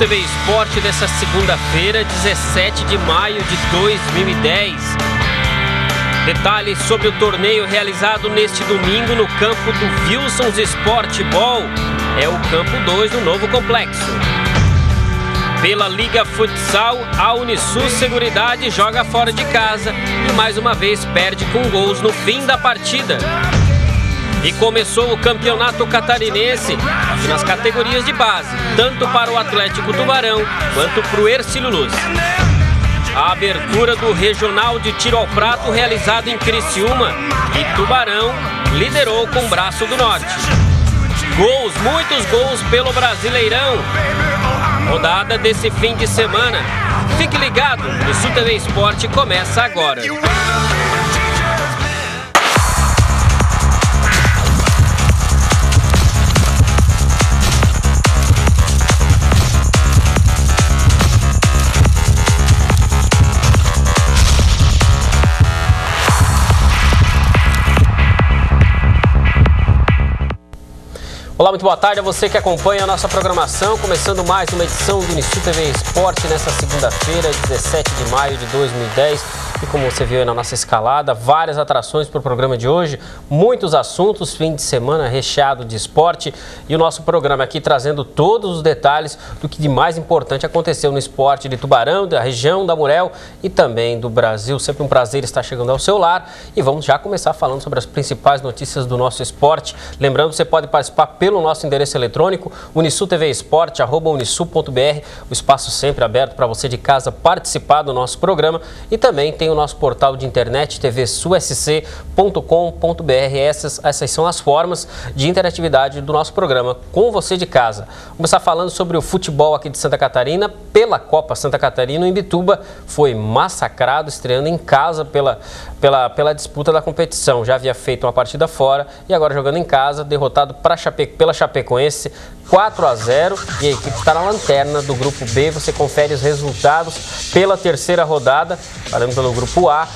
TV Esporte dessa segunda-feira, 17 de maio de 2010. Detalhes sobre o torneio realizado neste domingo no campo do Wilsons Sport Ball. É o campo 2 do novo complexo. Pela Liga Futsal, a Unisul Seguridade joga fora de casa e mais uma vez perde com gols no fim da partida. E começou o campeonato catarinense nas categorias de base, tanto para o Atlético Tubarão quanto para o Hercílio Luz. A abertura do Regional de Tiro ao Prato realizado em Criciúma e Tubarão liderou com o Braço do Norte. Gols, muitos gols pelo Brasileirão. Rodada desse fim de semana. Fique ligado, o Unisul TV Esporte começa agora. Olá, muito boa tarde a você que acompanha a nossa programação, começando mais uma edição do Unisul TV Esporte nesta segunda-feira, 17 de maio de 2010. E como você viu aí na nossa escalada, várias atrações para o programa de hoje, muitos assuntos, fim de semana recheado de esporte e o nosso programa aqui trazendo todos os detalhes do que de mais importante aconteceu no esporte de Tubarão, da região da Murel e também do Brasil. Sempre um prazer estar chegando ao seu lar e vamos já começar falando sobre as principais notícias do nosso esporte. Lembrando que você pode participar pelo nosso endereço eletrônico, unisultvesport@unisul.br, o espaço sempre aberto para você de casa participar do nosso programa e também tem o nosso portal de internet, tvsulsc.com.br. Essas são as formas de interatividade do nosso programa com você de casa. Vamos começar falando sobre o futebol aqui de Santa Catarina. Pela Copa Santa Catarina, o Imbituba foi massacrado, estreando em casa pela disputa da competição. Já havia feito uma partida fora e agora jogando em casa, derrotado pela Chapecoense 4-0 e a equipe está na lanterna do grupo B. Você confere os resultados pela terceira rodada, falando pelo grupo A.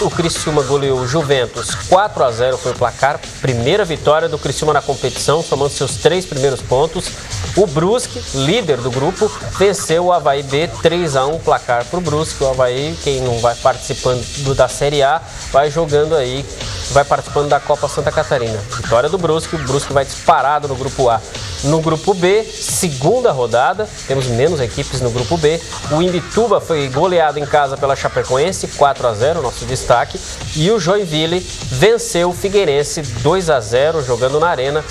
O Criciúma goleou o Juventus 4-0, foi o placar, primeira vitória do Criciúma na competição, somando seus 3 primeiros pontos. O Brusque, líder do grupo, venceu o Avaí B 3-1, placar para o Brusque. O Avaí, quem não vai participando da Série A, vai jogando aí, vai participando da Copa Santa Catarina. Vitória do Brusque, o Brusque vai disparado no grupo A. No grupo B, segunda rodada, temos menos equipes no grupo B. O Imbituba foi goleado em casa pela Chapecoense, 4-0, nosso destaque. E o Joinville venceu o Figueirense 2-0, jogando na Arena.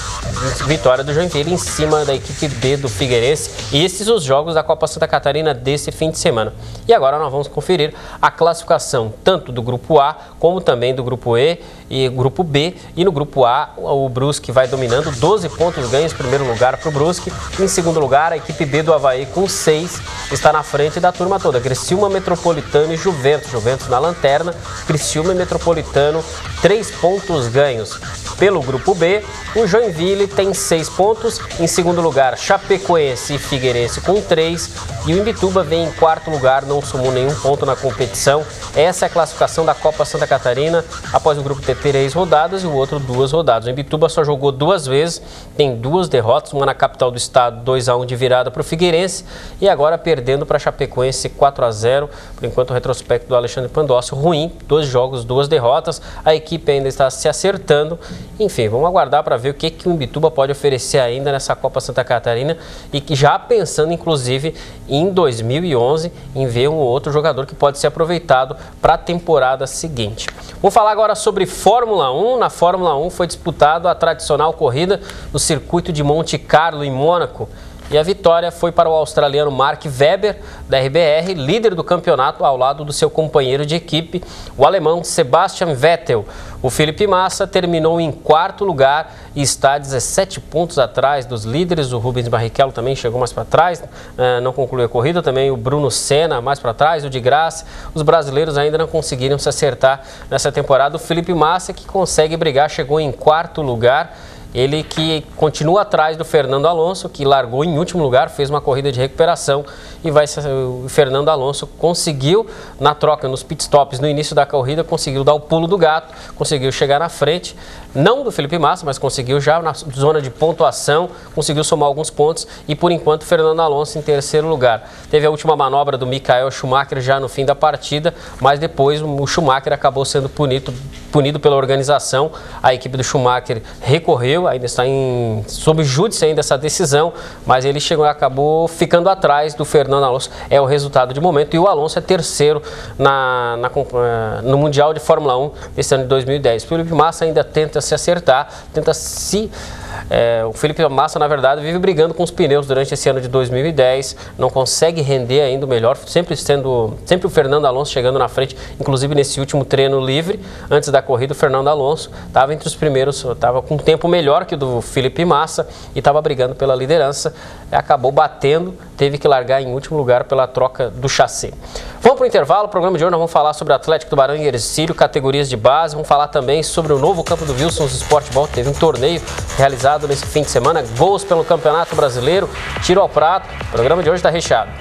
Vitória do Joinville em cima da equipe B do Figueirense. E esses os jogos da Copa Santa Catarina desse fim de semana. E agora nós vamos conferir a classificação tanto do grupo A como também do grupo E e grupo B. E no grupo A, o Brusque vai dominando, 12 pontos ganhos, primeiro lugar para o Brusque. Em segundo lugar, a equipe B do Avaí com 6 está na frente da turma toda. Criciúma, Metropolitano e Juventus. Juventus na lanterna, Criciúma e Metropolitano, 3 pontos ganhos. Pelo grupo B, o Joinville tem 6 pontos. Em segundo lugar, Chapecoense e Figueirense com 3. E o Imbituba vem em quarto lugar, não somou nenhum ponto na competição. Essa é a classificação da Copa Santa Catarina, após o grupo ter 3 rodadas e o outro 2 rodadas. O Imbituba só jogou 2 vezes, tem 2 derrotas, uma na capital do estado, 2-1 de virada para o Figueirense e agora perdendo para a Chapecoense 4-0. Por enquanto o retrospecto do Alexandre Pandolfo ruim, 2 jogos, 2 derrotas. A equipe ainda está se acertando. Enfim, vamos aguardar para ver o que o Imbituba pode oferecer ainda nessa Copa Santa Catarina e que já pensando inclusive em 2011 em ver um outro jogador que pode ser aproveitado para a temporada seguinte. Vamos falar agora sobre Fórmula 1. Na Fórmula 1 foi disputado a tradicional corrida no circuito de Monte Carlo, em Mônaco. E a vitória foi para o australiano Mark Webber, da RBR, líder do campeonato, ao lado do seu companheiro de equipe, o alemão Sebastian Vettel. O Felipe Massa terminou em quarto lugar e está 17 pontos atrás dos líderes. O Rubens Barrichello também chegou mais para trás, não concluiu a corrida. Também o Bruno Senna mais para trás, o de Graça. Os brasileiros ainda não conseguiram se acertar nessa temporada. O Felipe Massa, que consegue brigar, chegou em quarto lugar. Ele que continua atrás do Fernando Alonso, que largou em último lugar, fez uma corrida de recuperação e o Fernando Alonso conseguiu, na troca, nos pitstops no início da corrida, conseguiu dar o pulo do gato, conseguiu chegar na frente, não do Felipe Massa, mas conseguiu já na zona de pontuação, conseguiu somar alguns pontos e, por enquanto, Fernando Alonso em terceiro lugar. Teve a última manobra do Michael Schumacher já no fim da partida, mas depois o Schumacher acabou sendo punido pela organização. A equipe do Schumacher recorreu, ainda está sob júdice ainda essa decisão, mas ele acabou ficando atrás do Fernando Alonso. É o resultado de momento e o Alonso é terceiro no Mundial de Fórmula 1 desse ano de 2010. O Felipe Massa ainda tenta se acertar, o Felipe Massa, na verdade, vive brigando com os pneus durante esse ano de 2010, não consegue render ainda o melhor, sempre o Fernando Alonso chegando na frente, inclusive nesse último treino livre, antes da corrida, o Fernando Alonso estava entre os primeiros, estava com um tempo melhor que o do Felipe Massa e estava brigando pela liderança, acabou batendo, teve que largar em último lugar pela troca do chassi. Vamos para o intervalo, o programa de hoje nós vamos falar sobre o Atlético Tubarão e Hercílio, categorias de base, vamos falar também sobre o novo campo do Wilsons Sport Ball, teve um torneio realizado nesse fim de semana, gols pelo Campeonato Brasileiro, tiro ao prato, o programa de hoje está recheado.